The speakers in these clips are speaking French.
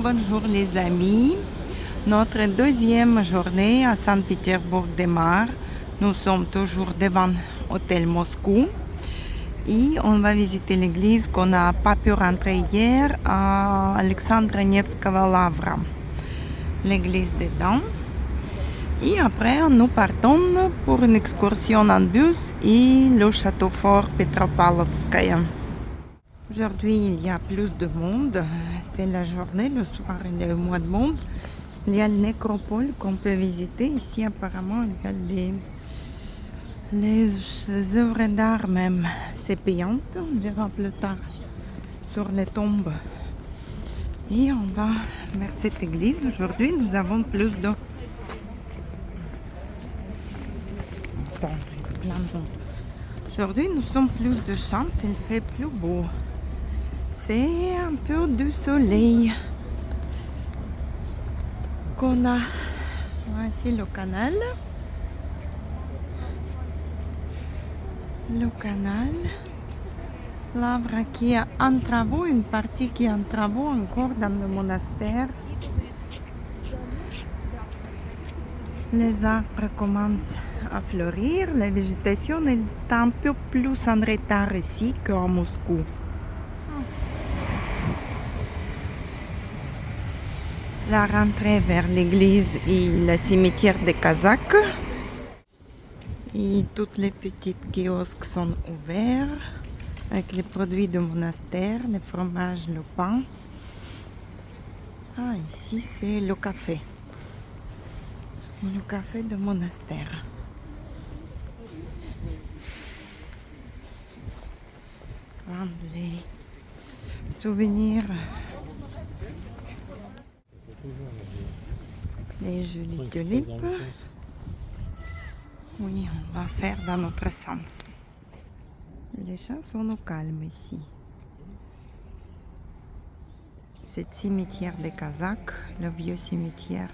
bonjour les amis. Notre deuxième journée à Saint-Pétersbourg démarre. Nous sommes toujours devant l'hôtel Moscou et on va visiter l'église qu'on n'a pas pu rentrer hier à Alexandre Nevskого Lavra, l'église dedans. Et après, nous partons pour une excursion en bus et le château fort Petropavlovskaya. Aujourd'hui, il y a plus de monde. C'est la journée, le soir, il y a moins de monde. Il y a le nécropole qu'on peut visiter. Ici, apparemment, il y a les œuvres d'art même. C'est payant. On verra plus tard sur les tombes. Et on va vers cette église. Aujourd'hui, nous avons plus de... Aujourd'hui, nous sommes plus de chance. Il fait plus beau. C'est un peu du soleil qu'on a. Voici le canal. Le canal. Lavra qui est en travaux, une partie qui est en travaux encore dans le monastère. Les arbres commencent à fleurir. La végétation est un peu plus en retard ici qu'à Moscou. La rentrée vers l'église et le cimetière des Kazakhs. Et toutes les petites kiosques sont ouverts avec les produits du monastère, le fromage, le pain. Ah, ici c'est le café. Le café du monastère. Vendre les souvenirs. Les jolies tulipes. Oui, on va faire dans notre sens. Les gens sont au calme ici. C'est cimetière des Kazakhs, le vieux cimetière.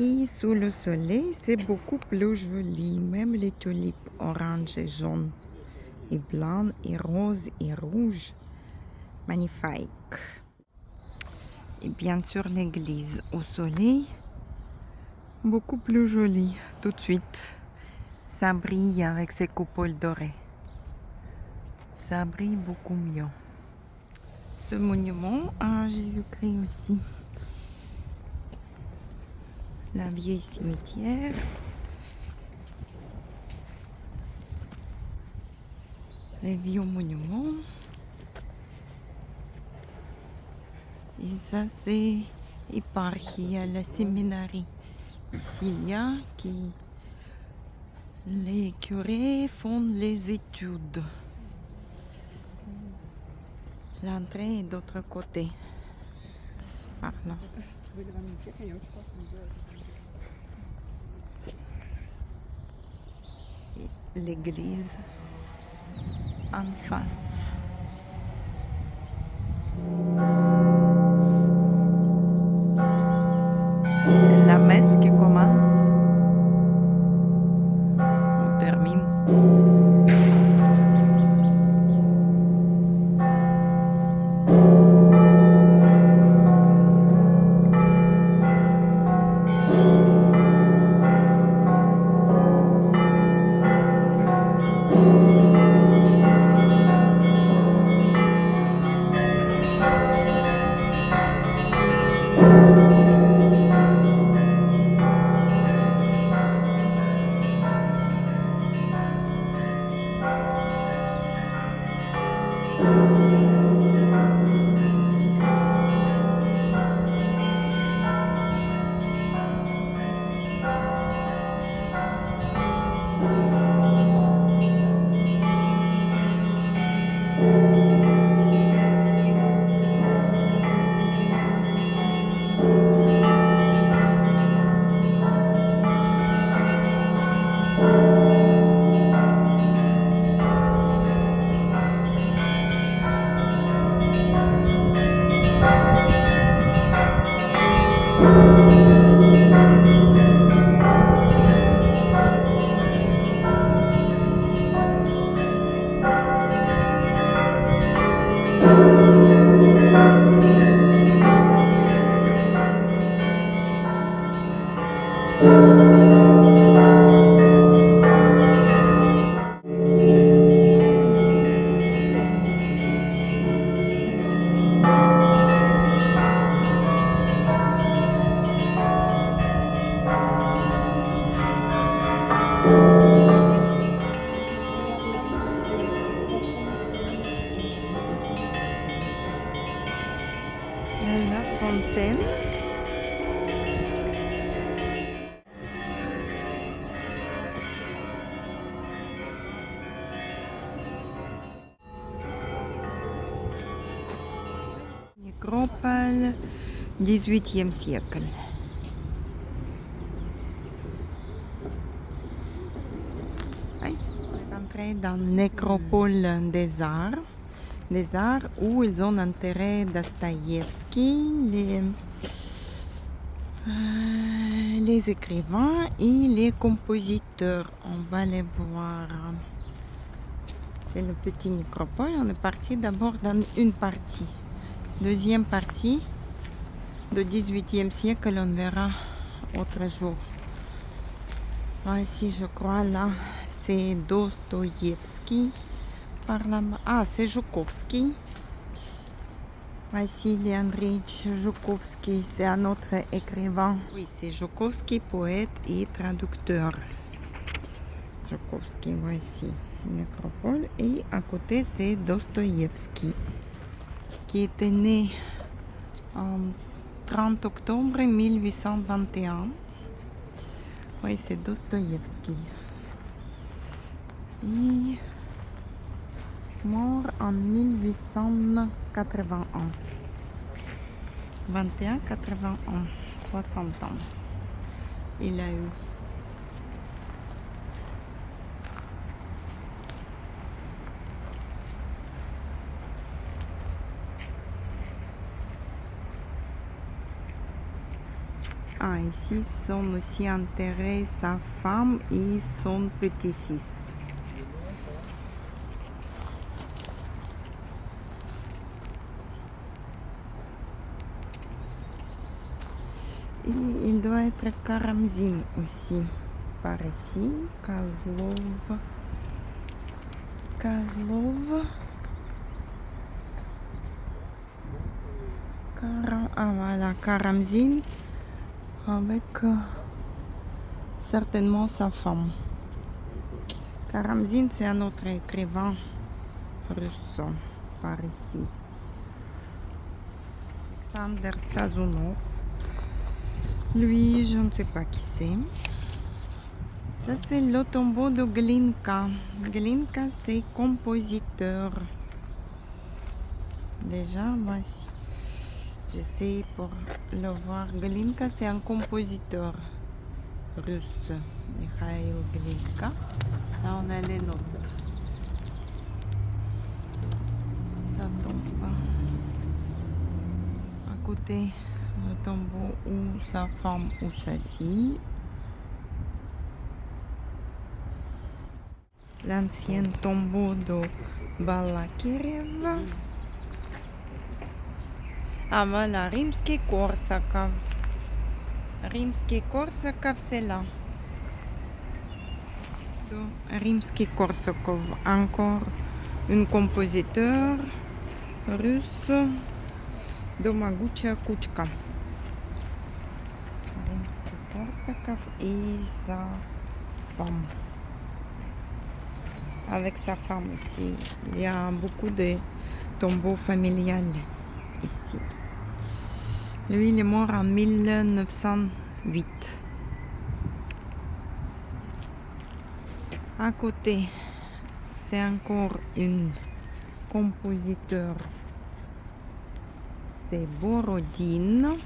Et sous le soleil, c'est beaucoup plus joli. Même les tulipes orange et jaune, et blanc, et rose, et rouge. Magnifique. Et bien sûr, l'église au soleil, beaucoup plus jolie tout de suite. Ça brille avec ses coupoles dorées. Ça brille beaucoup mieux. Ce monument à Jésus-Christ aussi. La vieille cimetière. Les vieux monuments. Et ça, c'est l'éparchie, la séminarie. Ici, il y a qui... Les curés font les études. L'entrée est d'autre côté. Par là. L'église en face. C'est la messe qui commence ou termine. La fontaine. Nécropole, 18e siècle. Oui, on est entré dans la nécropole des arts où ils ont enterré Dostoïevski, les écrivains et les compositeurs. On va les voir. C'est le petit nécropole. On est parti d'abord dans une partie. Deuxième partie, du 18e siècle, on verra autre jour. Ici, je crois, là, c'est Dostoïevski. Par là-bas. Ah, c'est Joukovski. Vassili Andreevitch Joukovski, c'est un autre écrivain. Oui, c'est Joukovski, poète et traducteur. Joukovski, voici, nécropole. Et à côté, c'est Dostoïevski, qui était né en 30 octobre 1821. Oui, c'est Dostoïevski. Et mort en 1881. 21-81, 60 ans. Il a eu. Ah, ici sont aussi enterrés sa femme et son petit-fils. Et il doit être Karamzin aussi, par ici, Kazlov. Ah voilà, Karamzin avec certainement sa femme. Karamzin, c'est un autre écrivain russe, par ici. Alexander Sazonov. Lui, je ne sais pas qui c'est. Ça, c'est le tombeau de Glinka. Glinka, c'est compositeur. Déjà, voici. J'essaie pour le voir. Glinka, c'est un compositeur russe. Mikhail Glinka. Là, on a les notes. Ça tombe pas. À côté, le tombeau ou sa femme ou sa fille. L'ancien tombeau de Balakirev. Ah voilà, Rimsky-Korsakov. Rimsky-Korsakov, c'est là. Rimsky-Korsakov, encore un compositeur russe. Domagucha Kuchka. Rimsky-Korsakov et sa femme. Avec sa femme aussi. Il y a beaucoup de tombeaux familiales ici. Lui, il est mort en 1908. À côté, c'est encore un compositeur. C'est Borodine.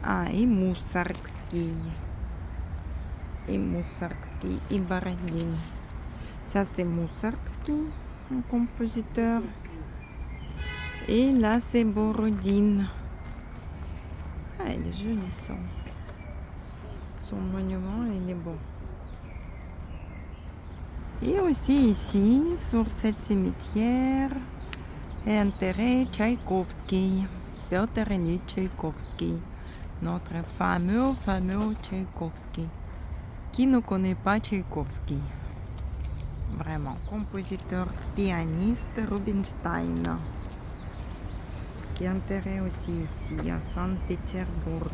Ah, et Mussorgsky. Et Baradine. Ça, c'est Mussorgsky, un compositeur. Et là, c'est Borodine. Ah, il est joli, son monument, il est beau. Et aussi ici, sur ce cimetière, est enterré Tchaïkovski, Piotr Ilyich Tchaïkovski, notre fameux Tchaïkovski. Qui ne connaît pas Tchaïkovski? Vraiment, compositeur, pianiste, Rubinstein, qui est enterré aussi ici, à Saint-Pétersbourg.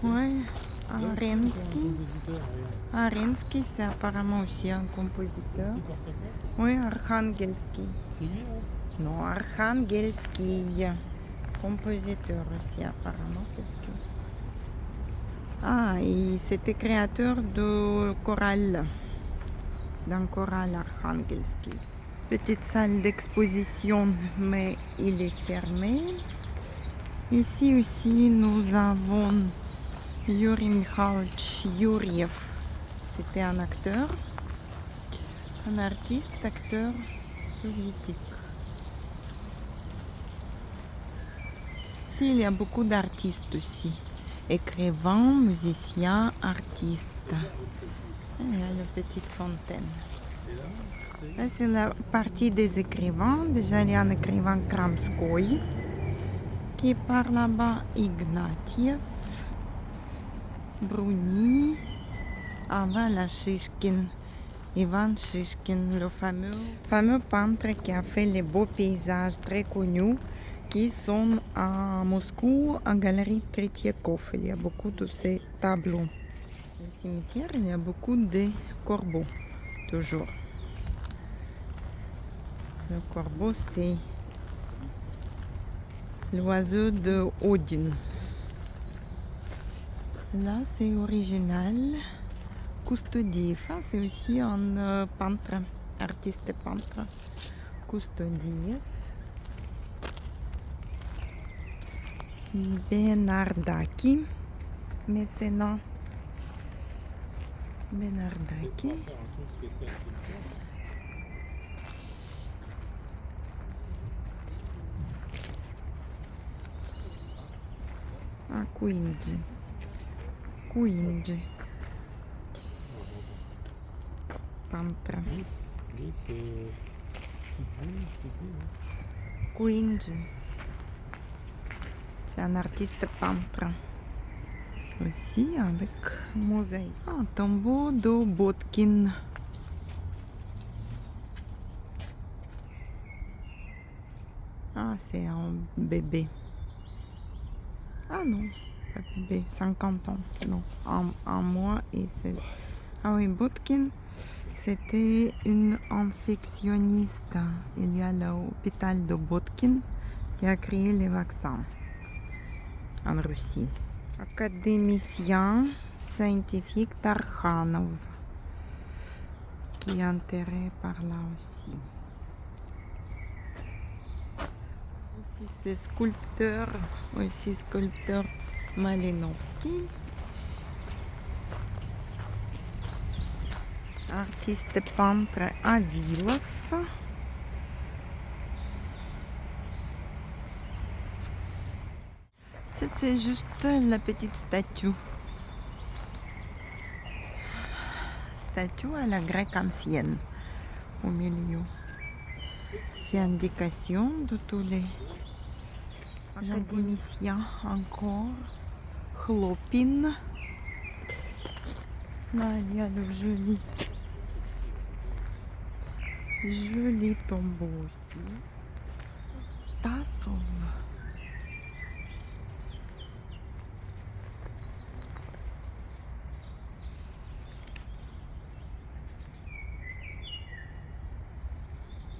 Oui, Arensky, c'est apparemment aussi un compositeur. Oui, Arkhangelski. Non, Arkhangelski. Compositeur aussi, apparemment. Qu'est-ce que... Ah, et c'était créateur de chorale. D'un choral Arkhangelski. Petite salle d'exposition, mais il est fermé. Ici aussi, nous avons Yuri Mikhaïlovitch Yuriev. C'était un acteur, un artiste, acteur soviétique. Ici, il y a beaucoup d'artistes aussi. Écrivains, musiciens, artistes. Il y a une petite fontaine. Là, c'est la partie des écrivains. Déjà, il y a un écrivain Kramskoy qui est par là-bas, Ignatiev, Bruni, voilà Shishkin, Ivan Shishkin, le fameux peintre qui a fait les beaux paysages très connus qui sont à Moscou, à Galerie Tretiakov. Il y a beaucoup de ces tableaux. Au cimetière, il y a beaucoup de corbeaux, toujours. Le corbeau, c'est l'oiseau de Odin. Là, c'est original. Kustodiev, c'est aussi un peintre, artiste peintre. Kustodiev. Benardaki, mécénat. Benardaki. Ah, Quindi. Peintre. Quindi. C'est un artiste peintre. Aussi avec mosaïque. Ah, tombeau de Botkin. Ah, c'est un bébé. Ah non, pas bébé, 50 ans. Non, un mois et 16. Ah oui, Botkin, c'était une infectionniste. Il y a l'hôpital de Botkin qui a créé les vaccins en Russie. Académicien scientifique Tarkhanov qui est enterré par là aussi. Ici c'est sculpteur, aussi sculpteur Malinovski. Artiste peintre Avilov. Ça c'est juste la petite statue. Statue à la grecque ancienne au milieu. C'est indication de tous les académiciens encore. Chlopin. Là il y a le joli tombeau aussi. Tassov.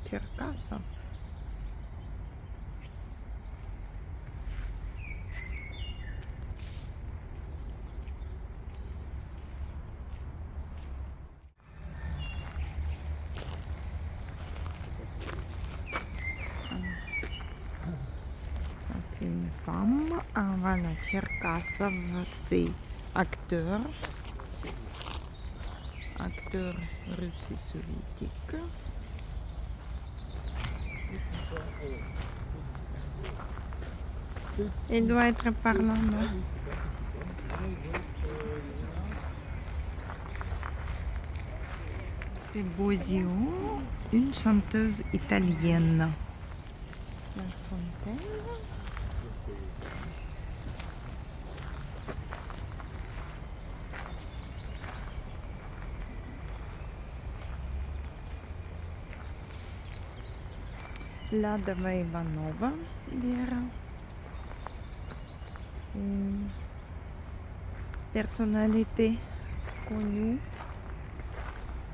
Черкасов. C'est une femme. Ah, voilà, Черкасов, c'est acteur. Acteur russe et soviétique. Il doit être par là-bas. C'est Bosio, une chanteuse italienne. La fontaine. Ladova Ivanova, Vera. C'est une personnalité connue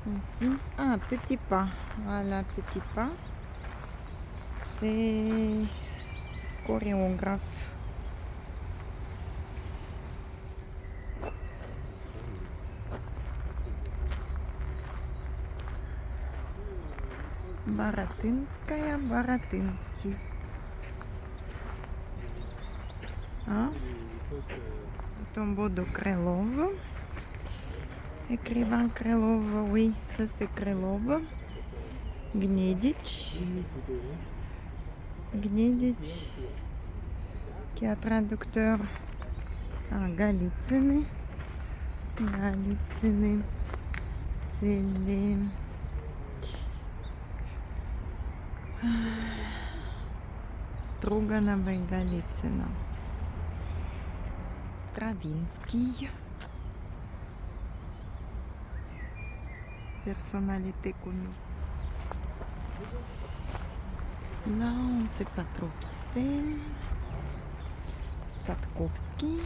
aussi. Ah, Petit Pas. Voilà, Petit Pas. c'est chorégraphe. Baratynskaya, Baratynsky. Hein? Le tombeau de Krylov. Écrivain Krylov, oui, ça c'est Krylov. Gnedich. Gnedich, qui est traducteur à Голицыны. Голицыны, c'est les Строганова и Голицына. Stravinsky, personnalité connue. Là, on ne sait pas trop qui c'est. Statkovski.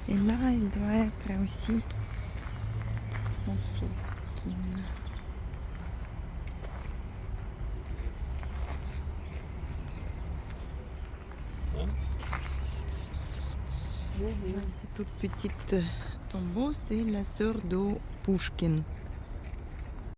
Et là, il doit être aussi François-Kim. Cette toute petite tombeau, c'est la sœur de Pushkin.